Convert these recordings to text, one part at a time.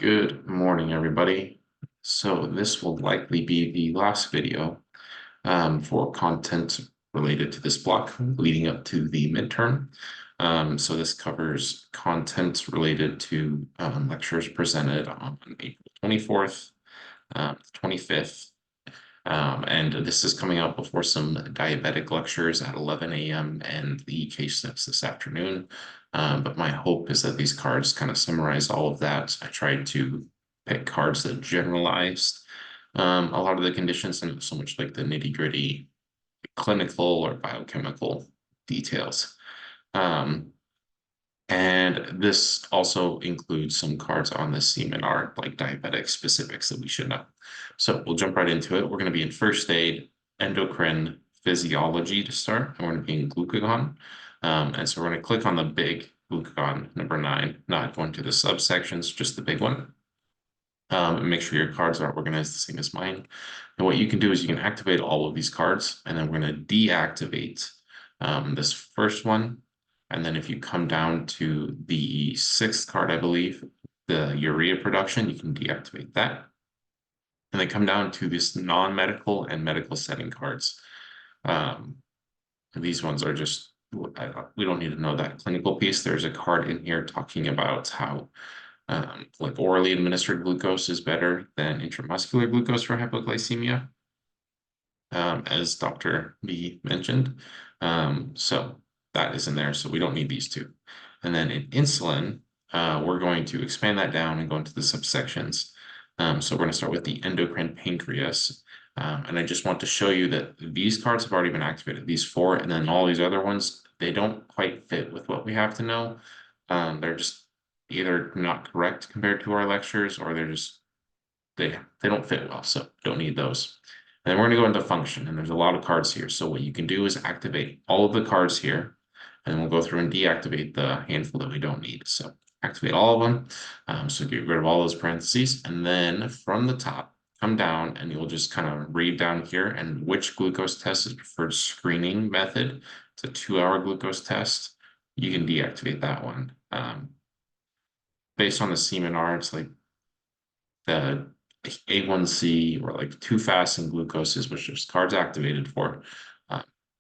Good morning, everybody. So this will likely be the last video for content related to this block leading up to the midterm. So this covers content related to lectures presented on April 24th, 25th, and this is coming out before some diabetic lectures at 11 a.m. and the case steps this afternoon. But my hope is that these cards kind of summarize all of that. I tried to pick cards that generalized a lot of the conditions and not so much like the nitty-gritty clinical or biochemical details. And this also includes some cards on the seminar, like diabetic specifics that we should know. So we'll jump right into it. We're going to be in first aid, endocrine physiology to start, and we're going to be in glucagon. And so we're going to click on the big glucagon, number 9, not going to the subsections, just the big one. And make sure your cards are organized the same as mine. And what you can do is you can activate all of these cards, and then we're going to deactivate this first one. And then if you come down to the 6th card, I believe, the urea production, you can deactivate that. And then come down to this non-medical and medical setting cards. These ones are just, we don't need to know that clinical piece. There's a card in here talking about how like orally administered glucose is better than intramuscular glucose for hypoglycemia, as Dr. B mentioned. So that is in there, so we don't need these two. And then in insulin, we're going to expand that down and go into the subsections. So we're going to start with the endocrine pancreas. And I just want to show you that these cards have already been activated, these 4, and then all these other ones, they don't quite fit with what we have to know. They're just either not correct compared to our lectures, or they're just, they don't fit well, so don't need those. And then we're going to go into function, and there's a lot of cards here. So what you can do is activate all of the cards here, and we'll go through and deactivate the handful that we don't need. So activate all of them. So get rid of all those parentheses, and then from the top, come down, and you'll just kind of read down here and which glucose test is preferred screening method. It's a 2-hour glucose test. You can deactivate that one. Based on the seminar, it's like the A1C or like too fast in glucoses, which there's cards activated for.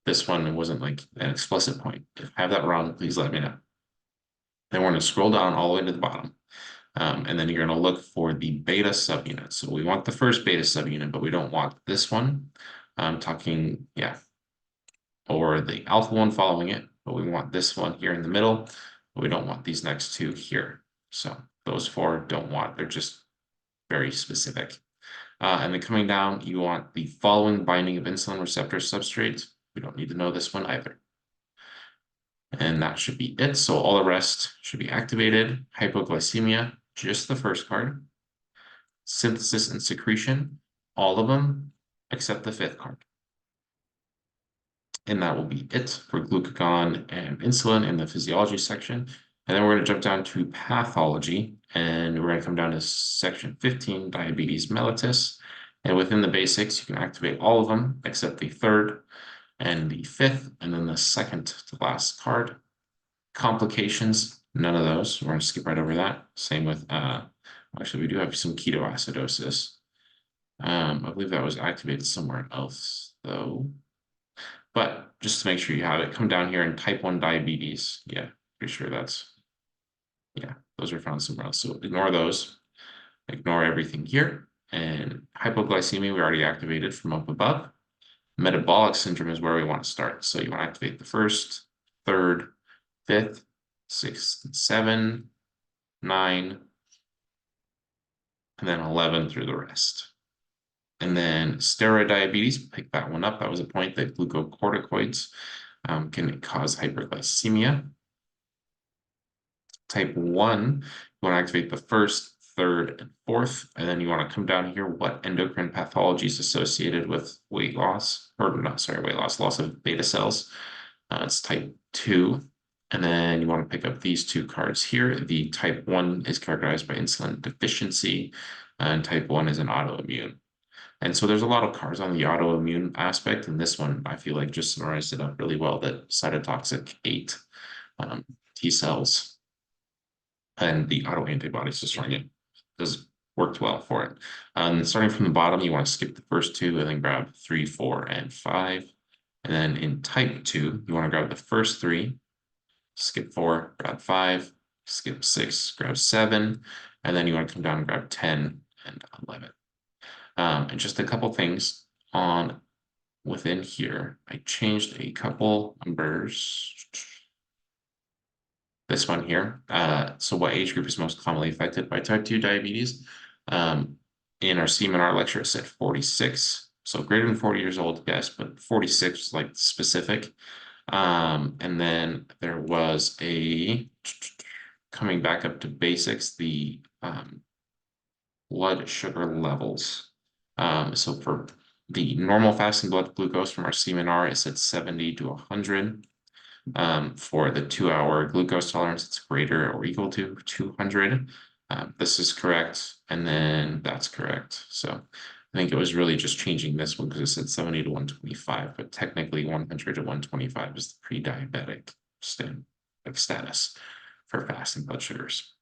This one wasn't like an explicit point. If I have that wrong, please let me know. Then we're going to scroll down all the way to the bottom. And then you're going to look for the beta subunit. So we want the first beta subunit, but we don't want this one. I'm talking, or the alpha one following it, but we want this one here in the middle. But we don't want these next two here. So those 4 don't want, they're just very specific. And then coming down, you want the following binding of insulin receptor substrate. We don't need to know this one either. And that should be it. So all the rest should be activated. Hypoglycemia, just the first card. Synthesis and secretion, all of them except the 5th card. And that will be it for glucagon and insulin in the physiology section. And then we're going to jump down to pathology, and we're going to come down to section 15, diabetes mellitus. And within the basics, you can activate all of them except the 3rd and the 5th, and then the 2nd to last card. Complications, none of those. We're going to skip right over that. Same with, actually, we do have some ketoacidosis. I believe that was activated somewhere else, though. But just to make sure you have it, come down here and type 1 diabetes. Yeah, pretty sure that's, those are found somewhere else. So ignore those. Ignore everything here. And hypoglycemia, we already activated from up above. Metabolic syndrome is where we want to start. So you want to activate the 1st, 3rd, 5th, 6th, 7, 9, and then 11 through the rest. And then steroid diabetes, pick that one up. That was a point that glucocorticoids can cause hyperglycemia. Type 1, you want to activate the 1st, 3rd, and 4th. And then you want to come down here, what endocrine pathology is associated with weight loss, or not, sorry, weight loss, loss of beta cells. It's type 2. And then you want to pick up these 2 cards here. The type 1 is characterized by insulin deficiency, and type 1 is an autoimmune. And so there's a lot of cards on the autoimmune aspect, and this one I feel like just summarized it up really well, that cytotoxic 8 T cells and the autoantibodies destroying it. does worked well for it. Starting from the bottom, you want to skip the first two and then grab 3, 4, and 5. And then in type 2, you want to grab the first 3, skip 4, grab 5, skip 6, grab 7, and then you want to come down and grab 10 and 11. And just a couple things on within here. I changed a couple numbers. This one here. So what age group is most commonly affected by type 2 diabetes? In our seminar lecture, it said 46. So greater than 40 years old, yes, but 46 is like specific. And then there was a, coming back up to basics, the blood sugar levels. So for the normal fasting blood glucose from our seminar, it said 70 to 100. For the 2-hour glucose tolerance, it's greater or equal to 200. This is correct, and then that's correct. So I think it was really just changing this one because it said 70 to 125, but technically 100 to 125 is the pre-diabetic status for fasting blood sugars.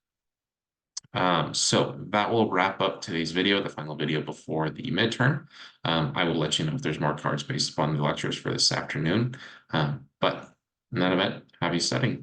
So that will wrap up today's video, the final video before the midterm. I will let you know if there's more cards based upon the lectures for this afternoon. But in that event, happy studying.